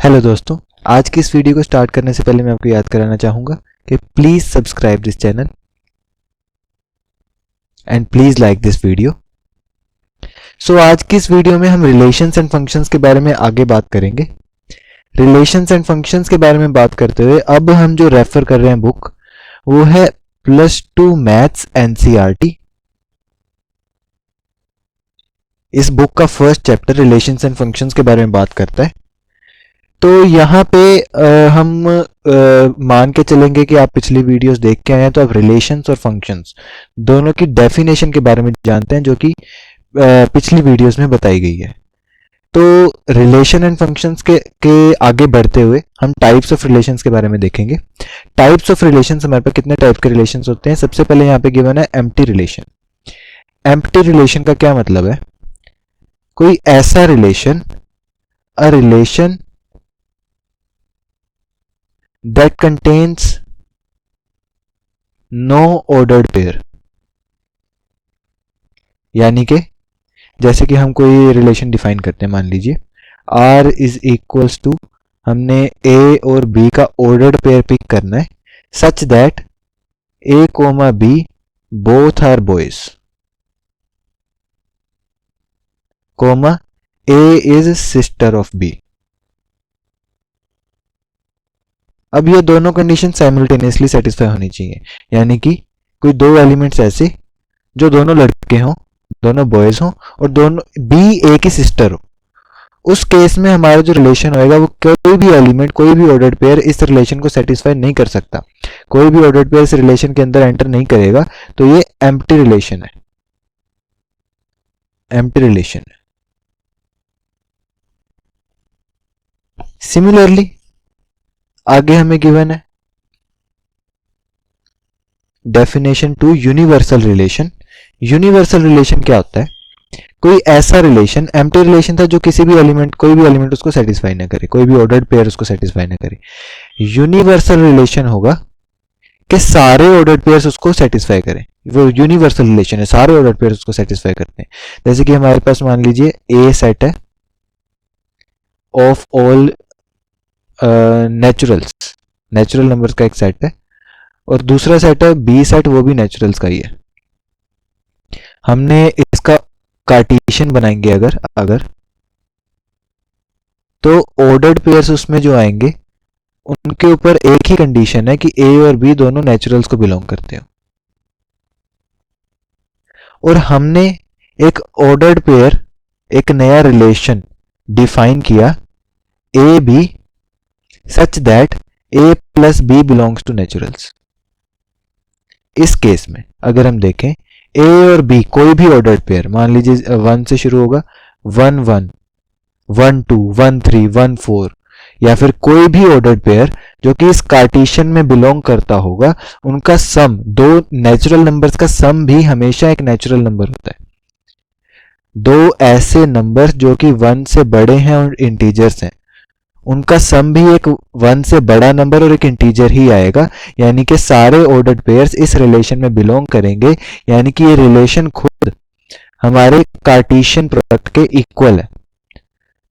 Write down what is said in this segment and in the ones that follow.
Hello दोस्तों, आज की इस वीडियो को स्टार्ट करने से पहले मैं आपको याद कराना चाहूँगा कि please subscribe this channel and please like this video. So आज की इस वीडियो में हम रिलेशंस एंड फंक्शंस के बारे में आगे बात करेंगे। रिलेशंस एंड फंक्शंस के बारे में बात करते हुए अब हम जो रेफर कर रहे हैं बुक वो है +2 मैथ्स एनसीईआरटी। इस बुक का first chapter relations and functions के बारे में बात करता है। तो यहाँ पे हम मान के चलेंगे कि आप पिछली वीडियोस देख के आए हैं, तो आप रिलेशंस और फंक्शंस दोनों की डेफिनेशन के बारे में जानते हैं जो कि पिछली वीडियोस में बताई गई है। तो रिलेशन एंड फंक्शंस के आगे बढ़ते हुए हम टाइप्स ऑफ रिलेशंस के बारे में देखेंगे। टाइप्स ऑफ रिलेशंस हमारे पास कितने टाइप के रिलेशंस होते हैं। सबसे पहले यहाँ पे गिवन है एम्प्टी रिलेशन। एम्प्टी रिलेशन का क्या मतलब है? कोई ऐसा relation, a relation that contains no ordered pair। यानी कि जैसे कि हम कोई रिलेशन डिफाइन करते हैं, मान लीजिए R इज इक्वल्स टू, हमने A और B का ऑर्डर्ड पेयर पिक करना है such that A, B both are boys, A is sister of B। अब ये दोनों कंडीशन साइमल्टेनियसली सेटिस्फाई होनी चाहिए, यानी कि कोई दो एलिमेंट्स ऐसे जो दोनों लड़के हों, दोनों बॉयज हों और दोनों बी ए की सिस्टर हो। उस केस में हमारा जो रिलेशन होएगा वो कोई भी एलिमेंट, कोई भी ऑर्डर्ड पेयर इस रिलेशन को सेटिस्फाई नहीं कर सकता। कोई भी ऑर्डर्ड पेयर इस रिलेशन के अंदर एंटर नहीं करेगा, तो ये एम्प्टी रिलेशन है। एम्प्टी रिलेशन है। सिमिलरली आगे हमें गिवन है definition to universal relation. Universal relation क्या होता है? कोई ऐसा रिलेशन, एम्प्टी रिलेशन था जो किसी भी एलिमेंट, कोई भी एलिमेंट उसको सेटिस्फाई ना करे, कोई भी ऑर्डर्ड पेयर उसको सेटिस्फाई ना करे। यूनिवर्सल रिलेशन होगा कि सारे ऑर्डर्ड पेयर्स उसको सेटिस्फाई करें। वो यूनिवर्सल रिलेशन है, सारे ऑर्डर्ड पेयर्स उसको सेटिस्फाई करते हैं। जैसे कि हमारे पास मान लीजिए ए सेट है ऑफ ऑल नेचुरल नंबर्स का एक सेट है, और दूसरा सेट है बी सेट, वो भी नेचुरल्स का ही है। हमने इसका कार्टेशियन बनाएंगे अगर तो ऑर्डर्ड पेयर्स उसमें जो आएंगे उनके ऊपर एक ही कंडीशन है कि ए और बी दोनों नेचुरल्स को बिलोंग करते हो। और हमने एक ऑर्डर्ड पेयर, एक नया रिलेशन डिफाइन किया A B such that A plus B belongs to naturals। इस केस में अगर हम देखें A और B कोई भी ऑर्डर्ड पेयर, मान लीजिए 1 से शुरू होगा, 1 1 1 2 1 3 1 4, या फिर कोई भी ऑर्डर्ड पेयर जो कि इस कार्टेशियन में बिलोंग करता होगा, उनका सम, दो नेचुरल नंबर्स का सम भी हमेशा एक नेचुरल नंबर होता है। दो ऐसे नंबर्स जो कि 1 से बड़े हैं और इंटीजर्स हैं, उनका सम भी एक 1 से बड़ा नंबर और एक इंटीजर ही आएगा, यानी कि सारे ऑर्डर्ड पेयर्स इस रिलेशन में बिलोंग करेंगे। यानी कि ये रिलेशन खुद हमारे कार्टेशियन प्रोडक्ट के इक्वल है।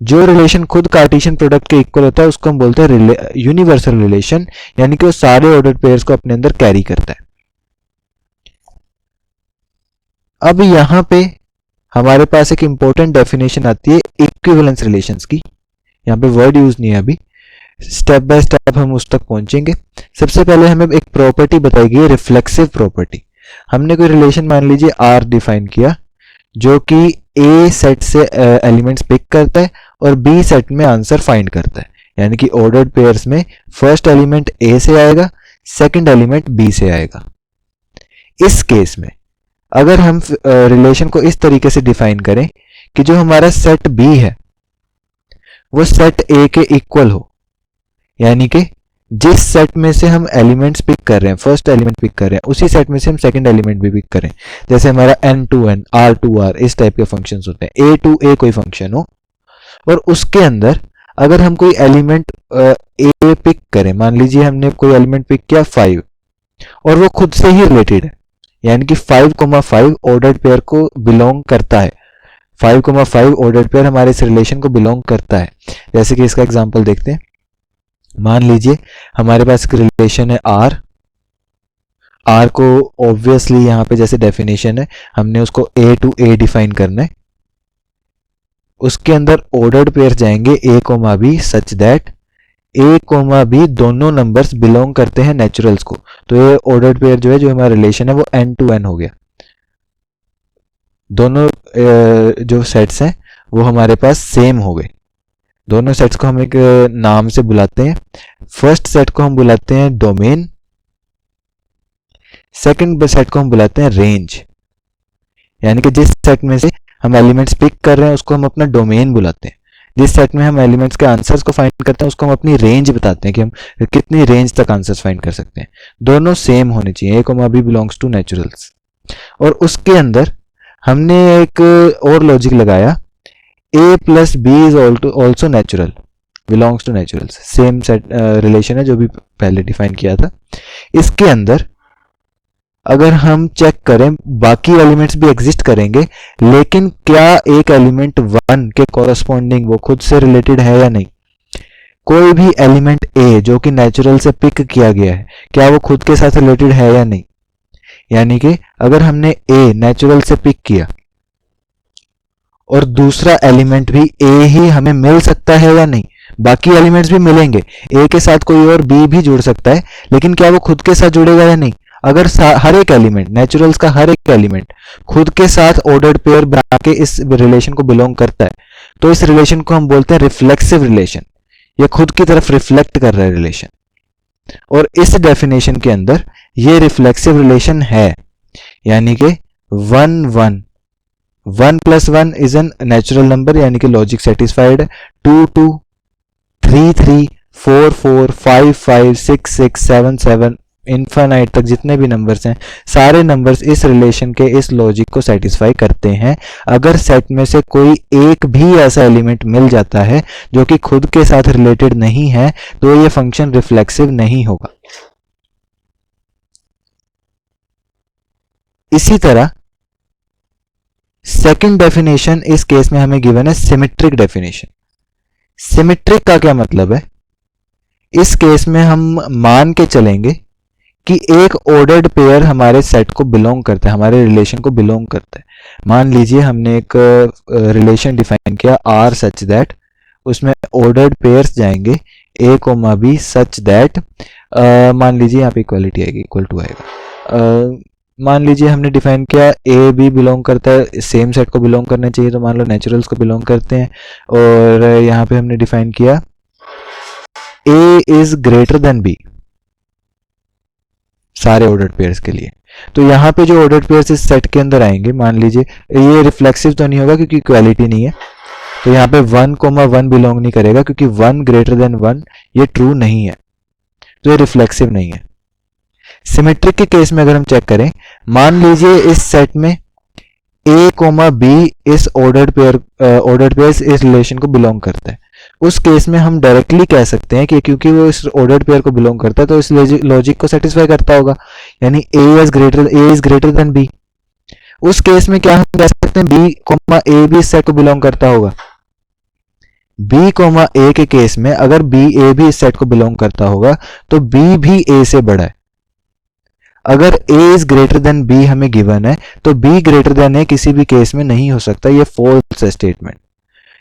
जो रिलेशन खुद कार्टेशियन प्रोडक्ट के इक्वल होता है उसको हम बोलते हैं यूनिवर्सल रिलेशन, यानी कि वो सारे ऑर्डर्ड पेयर्स को अपने अंदर कैरी करता है। अब यहां पे हमारे पास एक इंपॉर्टेंट डेफिनेशन आती है इक्विवेलेंस रिलेशंस की। यहाँ पे वर्ड यूज नहीं है, अभी स्टेप बाय स्टेप हम उस तक पहुंचेंगे। सबसे पहले हमें एक प्रॉपर्टी बताई गई है, रिफ्लेक्सिव प्रॉपर्टी। हमने कोई रिलेशन मान लीजिए R डिफाइन किया जो कि A सेट से एलिमेंट्स पिक करता है और B सेट में आंसर फाइंड करता है। यानी कि ऑर्डर्ड पेयर्स में फर्स्ट एलिमेंट A से आएगा, सेकंड एलिमेंट B से आएगा। इस केस में अगर हम रिलेशन को इस तरीके से डिफाइन करें कि जो हमारा सेट B है वो सेट A के इक्वल हो, यानी कि जिस सेट में से हम एलिमेंट्स पिक कर रहे हैं, फर्स्ट एलिमेंट पिक कर रहे हैं, उसी सेट में से हम सेकंड एलिमेंट भी पिक करें। जैसे हमारा n to n, r to r, इस टाइप के फंक्शंस होते हैं। a to a कोई फंक्शन हो और उसके अंदर अगर हम कोई एलिमेंट a पिक करें, मान लीजिए हमने कोई एलिमेंट पिक किया 5 और वो खुद से ही रिलेटेड है, यानी कि 5,5 ऑर्डर्ड पेयर को बिलोंग करता है। 5,5 ऑर्डर्ड पेयर हमारे इस रिलेशन को बिलोंग करता है। जैसे कि इसका एग्जांपल देखते हैं। मान लीजिए हमारे पास एक रिलेशन है आर को ऑब्वियसली यहाँ पे जैसे डेफिनेशन है हमने उसको ए टू ए डिफाइन करना है। उसके अंदर ऑर्डर्ड पेयर जाएंगे a comma B such that a comma b दोनों नंबर्स बिलोंग करते हैं नेचुरल्स को। तो ये ऑर्डर्ड पेयर जो है, जो हमारा रिलेशन है वो n टू n हो गया। दोनों जो सेट्स हैं वो हमारे पास सेम हो गए। दोनों सेट्स को हम एक नाम से बुलाते हैं। फर्स्ट सेट को हम बुलाते हैं डोमेन, सेकंड सेट को हम बुलाते हैं रेंज। यानी कि जिस सेट में से हम एलिमेंट्स पिक कर रहे हैं उसको हम अपना डोमेन बुलाते हैं। जिस सेट में हम एलिमेंट्स के आंसर्स को फाइंड करते हैं उसको हम अपनी रेंज बताते हैं कि हम कितनी रेंज तक आंसर्स फाइंड कर सकते हैं। दोनों सेम होने चाहिए, a comma B belongs to naturals. और उसके अंदर हमने एक और लॉजिक लगाया, a plus b is also natural, belongs to naturals. Same set relation है जो भी पहले डिफाइन किया था। इसके अंदर अगर हम चेक करें बाकी एलिमेंट्स भी एग्जिस्ट करेंगे, लेकिन क्या एक एलिमेंट 1 के कॉरस्पॉन्डिंग वो खुद से रिलेटेड है या नहीं। कोई भी एलिमेंट ए जो कि नेचुरल से पिक किया गया है, क्या वो खुद के साथ रिलेटेड है या नहीं। यानी कि अगर हमने ए नेचुरल से पिक किया और दूसरा एलिमेंट भी ए ही हमें मिल सकता है या नहीं। बाकी एलिमेंट्स भी मिलेंगे, ए के साथ कोई और बी भी जुड़ सकता है, लेकिन क्या वो खुद के साथ जुड़ेगा या नहीं। अगर हर एक एलिमेंट, नेचुरल्स का हर एक एलिमेंट खुद के साथ ऑर्डर्ड पेयर बना के इस रिलेशन को बिलोंग करता है, तो इस रिलेशन को हम बोलते हैं रिफ्लेक्सिव रिलेशन। ये खुद की तरफ रिफ्लेक्ट कर रहा है रिलेशन। और इस डेफिनेशन के अंदर ये रिफ्लेक्सिव रिलेशन है। यानी कि 1 plus 1 is an natural number, यानी कि लॉजिक सेटिस्फाइड है। 2 2, 3 3, 4 4, 5 5, 6 6, 7 7, इनफाइनाइट तक जितने भी नंबर्स हैं, सारे नंबर्स इस रिलेशन के इस लॉजिक को सेटिस्फाई करते हैं। अगर सेट में से कोई एक भी ऐसा एलिमेंट मिल जाता है जो कि खुद के साथ रिलेटेड नहीं है, तो ये फंक्शन रिफ्लेक्सिव नहीं होगा। इसी तरह सेकंड डेफिनेशन इस केस में हमें गिवन है सिमेट्रिक डेफिनेशन। सिमेट्रिक का क्या मतलब है? इस केस में हम मान के चलेंगे कि एक ऑर्डर्ड पेयर हमारे सेट को बिलोंग करता है, हमारे रिलेशन को बिलोंग करता है। मान लीजिए हमने एक रिलेशन डिफाइन किया आर सच दैट, उसमें ऑर्डर्ड पेयर्स जाएंगे a comma B such that, मान लीजिए यहाँ पे इक्वालिटी आएगी, इक्वल टू आएगा। मान लीजिए हमने डिफाइन किया ए बी बिलोंग करता है, सेम सेट को बिलोंग करना चाहिए, तो मान लो नेचुरल्स को बिलोंग करते हैं। और यहाँ पे हमने डिफाइन किया ए इज ग्रेटर देन बी सारे ऑर्डर्ड पेयर्स के लिए। तो यहाँ पे जो ऑर्डर्ड पेयर्स इस सेट के अंदर आएंगे, मान लीजिए ये रिफ्लेक्सिव तो नहीं होगा क्योंकि इक्वालिटी नहीं है, तो यहाँ पे 1,1 बिलोंग नहीं करेगा क्योंकि 1 ग्रेटर देन 1 ये ट्रू नहीं है, तो ये रिफ्लेक्सिव नहीं है। सिमेट्रिक के केस में अगर हम चेक करें, मान लीजिए इस सेट में ए कोमा बी इस ऑर्डर्ड पेयर्स इस रिलेशन को बिलोंग करता है। उस केस में हम डायरेक्टली कह सकते हैं कि क्योंकि वो इस ऑर्डर्ड पेयर को बिलोंग करता है तो इस लॉजिक को सेटिस्फाई करता होगा, यानी ए इज ग्रेटर देन बी। उस केस में क्या हम कह सकते हैं, बी कोमा ए भी इस सेट को बिलोंग करता होगा। बी कोमा ए के केस में अगर बी ए भी इस सेट को बिलोंग करता होगा तो बी भी ए से बड़ा है। अगर a is greater than b हमें गिवन है, तो b ग्रेटर देन a किसी भी केस में नहीं हो सकता, ये फॉल्स है स्टेटमेंट।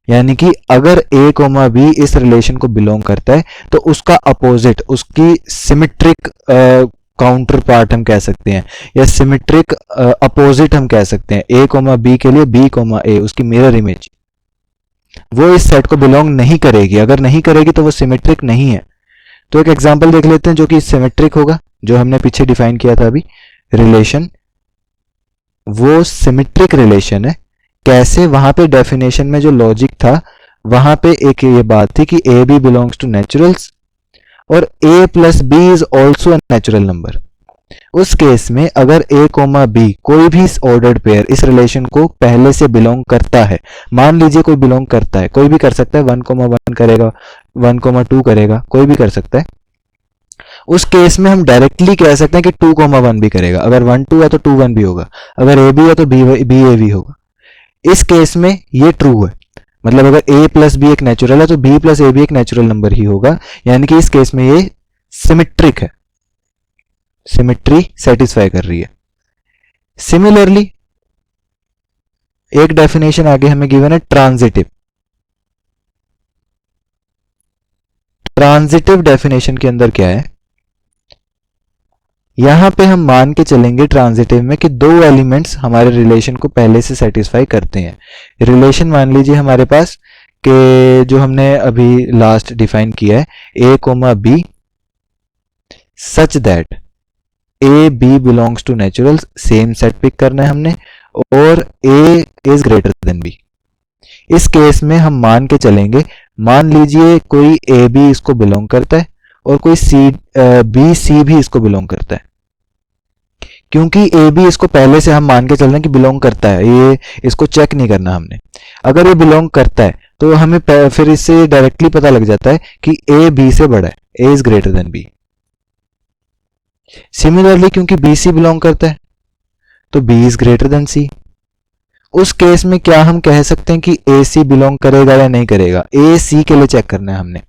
यानी कि अगर a कोमा b इस रिलेशन को बिलोंग करता है तो उसका अपोजिट, उसकी सिमेट्रिक काउंटर पार्ट हम कह सकते हैं, या सिमेट्रिक अपोजिट हम कह सकते हैं। a कोमा b के लिए b कोमा a उसकी मिरर इमेज, वो इस सेट को बिलोंग नहीं करेगी। अगर नहीं करेगी तो वो सिमेट्रिक नहीं है। तो एक एग्जांपल देख लेते हैं जो कि सिमेट्रिक होगा, जो हमने पीछे डिफाइन किया था अभी रिलेशन, वो सिमेट्रिक रिलेशन है। कैसे? वहां पे डेफिनेशन में जो लॉजिक था वहां पे एक ये बात थी कि a B belongs to naturals और a plus b is also natural number. उस केस में अगर ए कोमा बी कोई भी ऑर्डर्ड पेयर इस रिलेशन को पहले से बिलोंग करता है, मान लीजिए कोई बिलोंग करता है, कोई भी कर सकता है, 1,1 करेगा, 1,2 करेगा, कोई भी कर सकता है। उस केस में हम डायरेक्टली कह सकते हैं कि 2,1 भी करेगा। अगर 1 2 है तो 2 1 भी होगा, अगर ए बी है तो बी ए भी होगा। इस केस में ये ट्रू है, मतलब अगर a प्लस बी एक नेचुरल है तो b प्लस ए भी एक नेचुरल नंबर ही होगा, यानी कि इस केस में ये सिमेट्रिक है, सिमेट्री सेटिस्फाई कर रही है। सिमिलरली एक डेफिनेशन आगे हमें गिवन है ट्रांजिटिव। ट्रांजिटिव डेफिनेशन के अंदर क्या है, यहां पे हम मान के चलेंगे ट्रांजिटिव में कि दो एलिमेंट्स हमारे रिलेशन को पहले से सेटिस्फाई करते हैं। रिलेशन मान लीजिए हमारे पास कि जो हमने अभी लास्ट डिफाइन किया है, a comma B such that A B belongs to naturals, same set pick करना है हमने, और a is greater than b। इस केस में हम मान के चलेंगे, मान लीजिए कोई ए बी इसको बिलोंग करता है और कोई बी सी भी इसको बिलोंग करता है। क्योंकि ए बी इसको पहले से हम मान के चल रहे हैं कि बिलोंग करता है, ये इसको चेक नहीं करना हमने। अगर ये बिलोंग करता है तो हमें फिर इससे डायरेक्टली पता लग जाता है कि ए बी से बड़ा है, a is greater than b. Similarly क्योंकि बी सी बिलोंग करता है तो b is greater than c. उस केस में क्या हम कह सकते हैं कि ए सी बिलोंग करेगा या नहीं करेगा? ए सी के लिए चेक करना है हमने।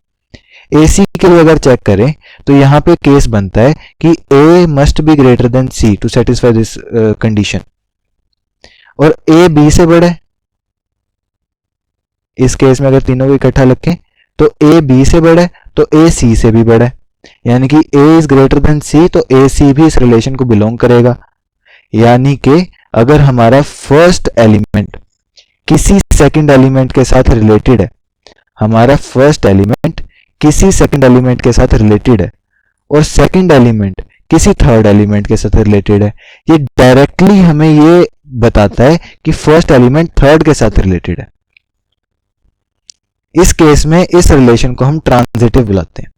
ए सी के लिए अगर चेक करें तो यहां पे केस बनता है कि a must be greater than c to satisfy this condition, और ए बी से बड़ा है। इस केस में अगर तीनों को इकट्ठा रखें तो ए बी से बड़ा है तो ए सी से भी बड़ा है, यानी कि ए इज ग्रेटर देन सी, तो ए सी भी इस रिलेशन को बिलोंग करेगा। यानी कि अगर हमारा फर्स्ट एलिमेंट किसी सेकंड एलिमेंट के साथ रिलेटेड है, हमारा फर्स्ट एलिमेंट किसी सेकंड एलिमेंट के साथ रिलेटेड है और सेकंड एलिमेंट किसी थर्ड एलिमेंट के साथ रिलेटेड है, ये डायरेक्टली हमें ये बताता है कि फर्स्ट एलिमेंट थर्ड के साथ रिलेटेड है। इस केस में इस रिलेशन को हम ट्रांजिटिव बुलाते हैं।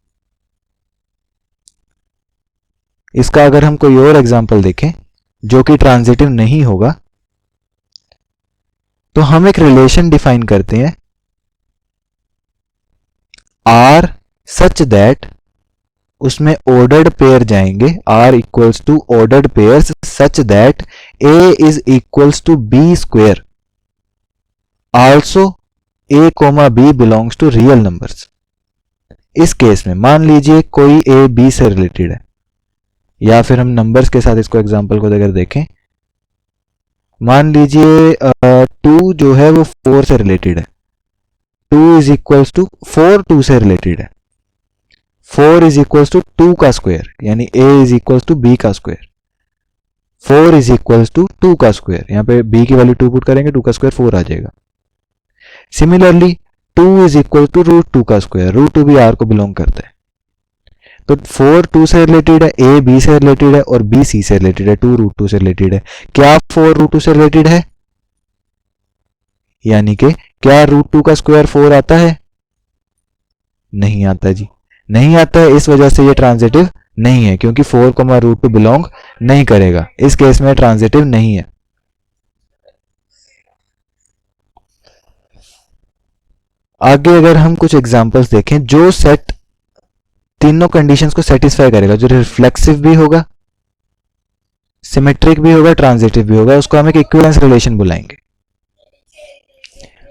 इसका अगर हम कोई और एग्जांपल देखें जो कि ट्रांजिटिव नहीं होगा, तो हम एक रिलेशन डिफाइन करते हैं आर सच दैट, उसमें ऑर्डर्ड पेयर जाएंगे, R equals to ordered pairs such that A is equals to B square, also A comma B belongs to real numbers. इस केस में मान लीजिए कोई ए बी से रिलेटेड है, या फिर हम नंबर्स के साथ इसको एग्जांपल को अगर देखें, मान लीजिए 2 जो है वो 4 से रिलेटेड है, 2 इज इक्वल्स टू 4 2 से रिलेटेड है, 4 इज इक्वल्स टू 2 का स्क्वायर, यानी a is equals to b का स्क्वायर, 4 इज इक्वल्स टू 2 का स्क्वायर, यहां पे b की वैल्यू 2 पुट करेंगे, 2 का स्क्वायर 4 आ जाएगा। Similarly 2 is equal to root 2 का स्क्वायर, रूट 2 भी r को बिलोंग करता है। तो 4 2 से रिलेटेड है, a b से रिलेटेड है और b c से रिलेटेड है, 2 रूट 2 से रिलेटेड है। क्या 4 रूट 2 से रिलेटेड है? यानी कि क्या रूट 2 का स्क्वायर 4 आता है? नहीं आता जी, नहीं आता है। इस वजह से ये ट्रांजिटिव नहीं है, क्योंकि 4 कोमा रूट 2 बिलोंग नहीं करेगा। इस केस में ट्रांजिटिव नहीं है। आगे अगर हम कुछ एग्जांपल्स देखें जो सेट तीनों कंडीशंस को सेटिस्फाई करेगा, जो रिफ्लेक्सिव भी होगा, सिमेट्रिक भी होगा, ट्रांजिटिव भी होगा, उसको हम एक इक्विवेलेंस रिलेशन बुलाएंगे।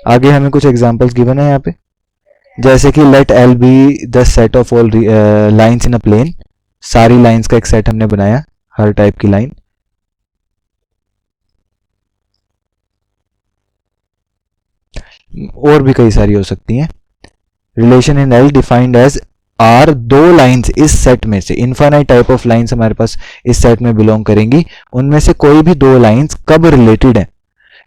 आगे हमें कुछ एग्जांपल्स गिवन है यहाँ पे, जैसे कि let L be the set of all lines in a plane. सारी लाइंस का एक सेट हमने बनाया, हर टाइप की लाइन। और भी कई सारी हो सकती हैं। Relation in L defined as R, दो लाइंस इस सेट में से, इनफाइनाइट टाइप ऑफ लाइंस हमारे पास इस सेट में बिलोंग करेंगी, उनमें से कोई भी दो लाइंस कब रिलेटेड है?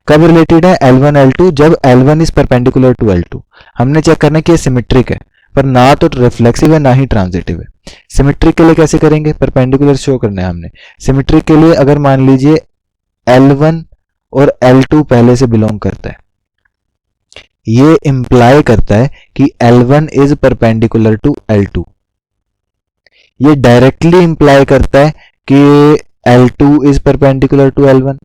कब रिलेटेड है? L1 L2, जब L1 is perpendicular to L2। हमने चेक करना कि ये सिमेट्रिक है, पर ना तो रिफ्लेक्सिव है ना ही ट्रांजिटिव है। सिमेट्रिक के लिए कैसे करेंगे? परपेंडिकुलर शो करना है हमने। सिमेट्रिक के लिए अगर मान लीजिए L1 और L2 पहले से बिलोंग करता है, ये इंप्लाई करता है कि L1 is perpendicular to L2। ये डायरेक्टली इंप्लाई करता है कि L2 is perpendicular to L1।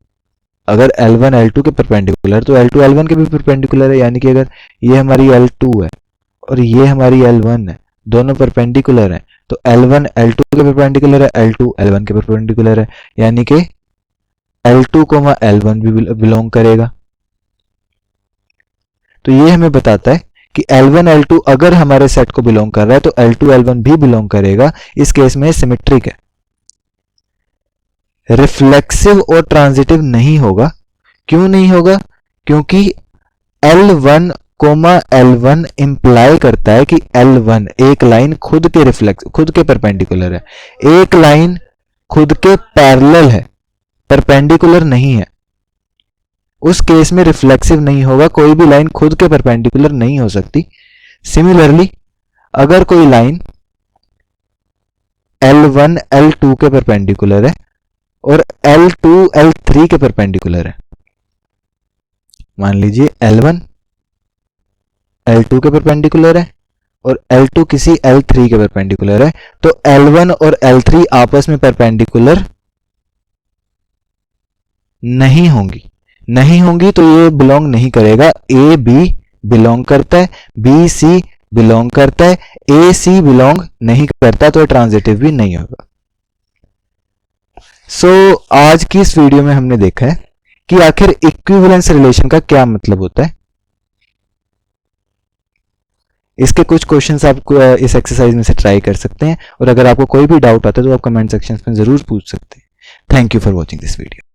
अगर L1 L2 के परपेंडिकुलर तो L2 L1 के भी परपेंडिकुलर है, यानी कि अगर ये हमारी L2 है और ये हमारी L1 है, दोनों परपेंडिकुलर हैं, तो L1 L2 के परपेंडिकुलर है, L2 L1 के परपेंडिकुलर है, यानी कि L2, L1 भी बिलोंग करेगा। तो ये हमें बताता है कि L1 L2 अगर हमारे सेट को बिलोंग कर रहा है तो L2 L1 भी बिलोंग करेगा। इस केस में सिमेट्रिक है। रिफ्लेक्सिव और ट्रांजिटिव नहीं होगा। क्यों नहीं होगा? क्योंकि L1 L1 इंप्लाई करता है कि L1 एक लाइन खुद के परपेंडिकुलर है, एक लाइन खुद के पैरेलल है, परपेंडिकुलर नहीं है। उस केस में रिफ्लेक्सिव नहीं होगा, कोई भी लाइन खुद के परपेंडिकुलर नहीं हो सकती। सिमिलरली अगर कोई लाइन L1 L2 के परपेंडिकुलर है और L2 L3 के परपेंडिकुलर है, मान लीजिए L1 L2 के परपेंडिकुलर है और L2 किसी L3 के परपेंडिकुलर है, तो L1 और L3 आपस में परपेंडिकुलर नहीं होंगी तो ये बिलोंग नहीं करेगा। ए बी बिलोंग करता है, बी सी बिलोंग करता है, ए सी बिलोंग नहीं करता, तो ट्रांजिटिव भी नहीं होगा। आज की इस वीडियो में हमने देखा है कि आखिर इक्विवेलेंस रिलेशन का क्या मतलब होता है। इसके कुछ क्वेश्चंस आप इस एक्सरसाइज में से ट्राई कर सकते हैं, और अगर आपको कोई भी डाउट आता है तो आप कमेंट सेक्शन में जरूर पूछ सकते हैं। Thank you for watching this video.